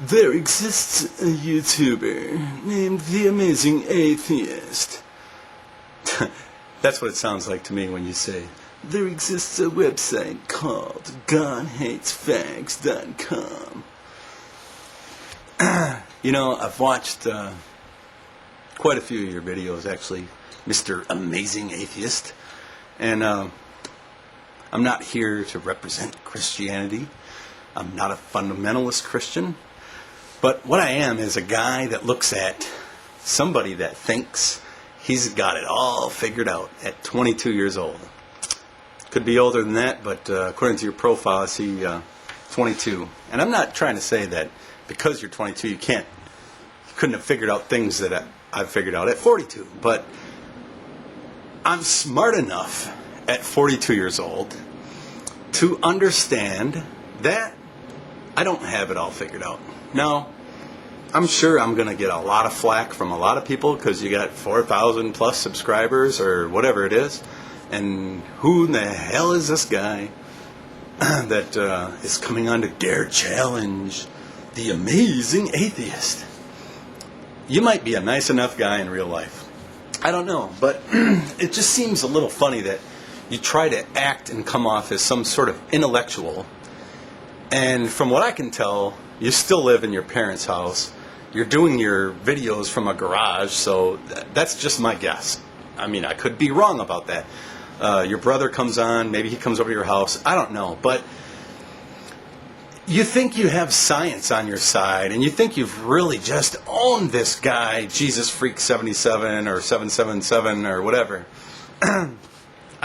There exists a YouTuber named The Amazing Atheist. That's what it sounds like to me when you say, there exists a website called GodHatesFacts.com. You know, I've watched quite a few of your videos, actually, Mr. Amazing Atheist. And I'm not here to represent Christianity. I'm not a fundamentalist Christian. But what I am is a guy that looks at somebody that thinks he's got it all figured out at 22 years old. Could be older than that, but according to your profile, I see 22. And I'm not trying to say that because you're 22, you couldn't have figured out things that I've figured out at 42. But I'm smart enough at 42 years old to understand that I don't have it all figured out. Now, I'm sure I'm going to get a lot of flack from a lot of people because you got 4,000 plus subscribers or whatever it is. And who in the hell is this guy that is coming on to dare challenge the Amazing Atheist? You might be a nice enough guy in real life. I don't know, but it just seems a little funny that you try to act and come off as some sort of intellectual. And from what I can tell, you still live in your parents' house. You're doing your videos from a garage, so that's just my guess. I mean, I could be wrong about that. Your brother comes on, maybe he comes over to your house. I don't know, but you think you have science on your side, and you think you've really just owned this guy, Jesus Freak 77 or 777 or whatever. I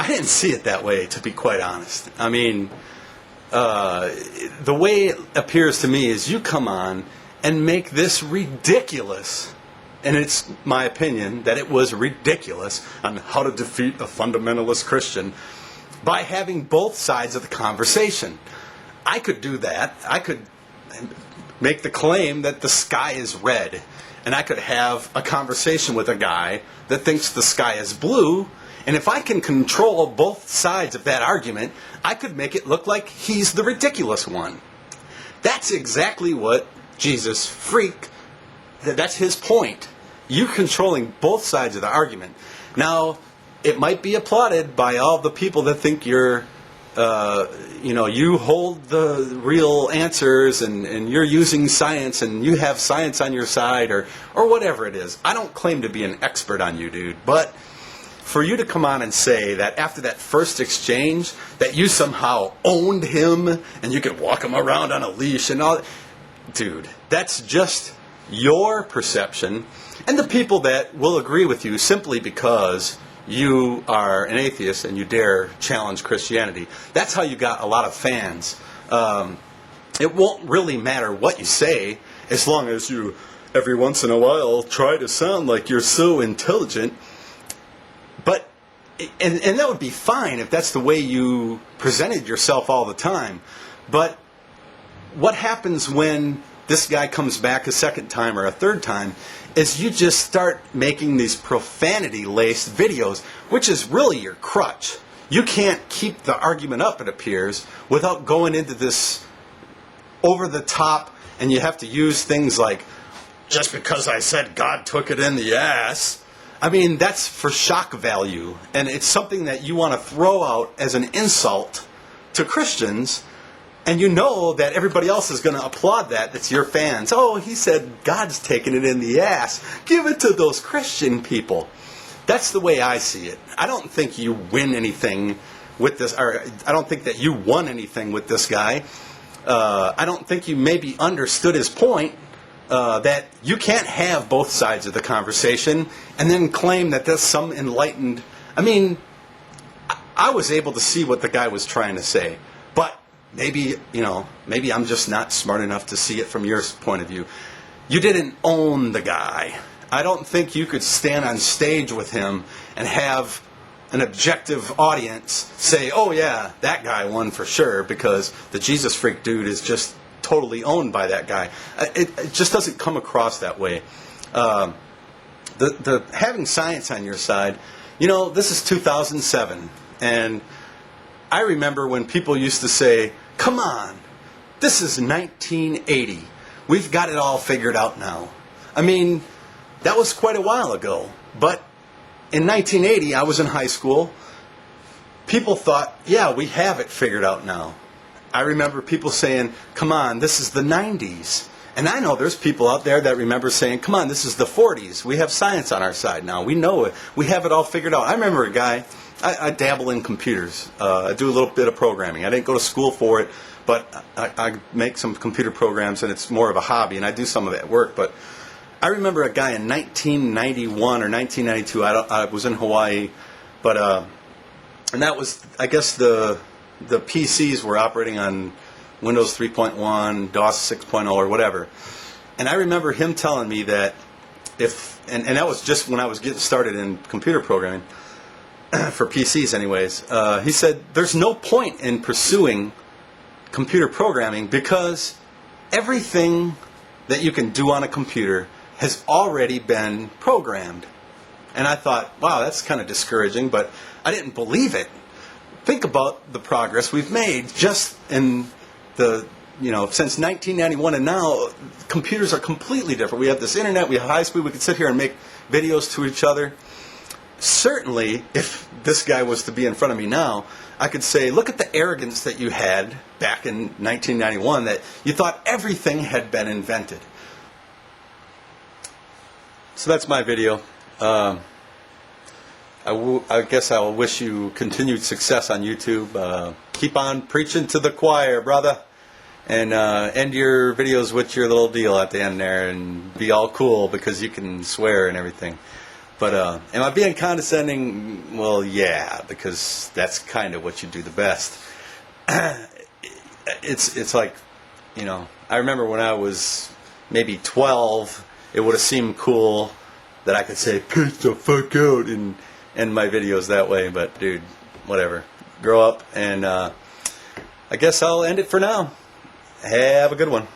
didn't see it that way, to be quite honest. I mean, the way it appears to me is you come on and make this ridiculous, and it's my opinion that it was ridiculous, on how to defeat a fundamentalist Christian by having both sides of the conversation. I could do that. I could make the claim that the sky is red, and I could have a conversation with a guy that thinks the sky is blue. And if I can control both sides of that argument, I could make it look like he's the ridiculous one. That's exactly what Jesus Freak, that's his point. You controlling both sides of the argument. Now, it might be applauded by all the people that think you're, you hold the real answers and you're using science and you have science on your side or whatever it is. I don't claim to be an expert on you, dude, but for you to come on and say that after that first exchange that you somehow owned him and you could walk him around on a leash and all, dude, that's just your perception and the people that will agree with you simply because you are an atheist and you dare challenge Christianity. That's how you got a lot of fans. It won't really matter what you say as long as you every once in a while try to sound like you're so intelligent. But, and that would be fine if that's the way you presented yourself all the time. But what happens when this guy comes back a second time or a third time is you just start making these profanity-laced videos, which is really your crutch. You can't keep the argument up, it appears, without going into this over-the-top, and you have to use things like, just because I said God took it in the ass. I mean, that's for shock value, and it's something that you want to throw out as an insult to Christians, and you know that everybody else is going to applaud that. That's your fans. Oh, he said God's taking it in the ass. Give it to those Christian people. That's the way I see it. I don't think you win anything with this, or I don't think that you won anything with this guy. I don't think you maybe understood his point. That you can't have both sides of the conversation and then claim that there's some enlightened... I mean, I was able to see what the guy was trying to say, but maybe I'm just not smart enough to see it from your point of view. You didn't own the guy. I don't think you could stand on stage with him and have an objective audience say, oh yeah, that guy won for sure because the Jesus Freak dude is just totally owned by that guy. It just doesn't come across that way. The having science on your side, this is 2007, and I remember when people used to say, come on, this is 1980. we've got it all figured out now. I mean, that was quite a while ago. But in 1980, I was in high school. People thought, yeah, we have it figured out now. I remember people saying, come on, this is the 90s. And I know there's people out there that remember saying, come on, this is the 40s. We have science on our side now. We know it. We have it all figured out. I remember a guy, I dabble in computers. I do a little bit of programming. I didn't go to school for it, but I make some computer programs, and it's more of a hobby, and I do some of it at work. But I remember a guy in 1991 or 1992. I was in Hawaii, but and that was, I guess, the PCs were operating on Windows 3.1, DOS 6.0, or whatever. And I remember him telling me that and that was just when I was getting started in computer programming, for PCs anyways. He said, there's no point in pursuing computer programming because everything that you can do on a computer has already been programmed. And I thought, wow, that's kind of discouraging, but I didn't believe it. Think about the progress we've made just in since 1991 and now. Computers are completely different. We have this internet, we have high speed, we can sit here and make videos to each other. Certainly, if this guy was to be in front of me now, I could say, look at the arrogance that you had back in 1991, that you thought everything had been invented. So that's my video. I guess I will wish you continued success on YouTube. Keep on preaching to the choir, brother. And end your videos with your little deal at the end there and be all cool because you can swear and everything. But am I being condescending? Well, yeah, because that's kind of what you do the best. It's like, I remember when I was maybe 12, it would have seemed cool that I could say, peace the fuck out, and end my videos that way. But, dude, whatever. Grow up, and I guess I'll end it for now. Have a good one.